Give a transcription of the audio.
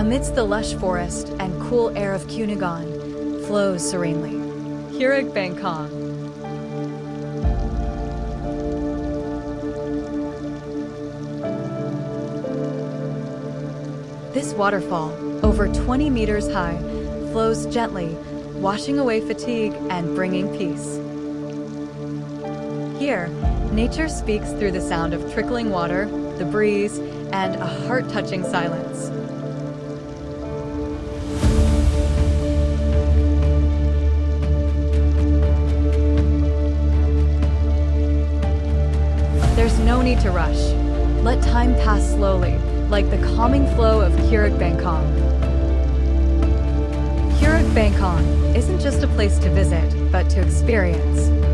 amidst the lush forest and cool air of Kuningan, flows serenely. Curug Bangkong. This waterfall, over 20 meters high, flows gently, washing away fatigue and bringing peace. Here, nature speaks through the sound of trickling water, the breeze, and a heart-touching silence. There's no need to rush. Let time pass slowly, like the calming flow of Curug Bangkong. Curug Bangkong isn't just a place to visit, but to experience.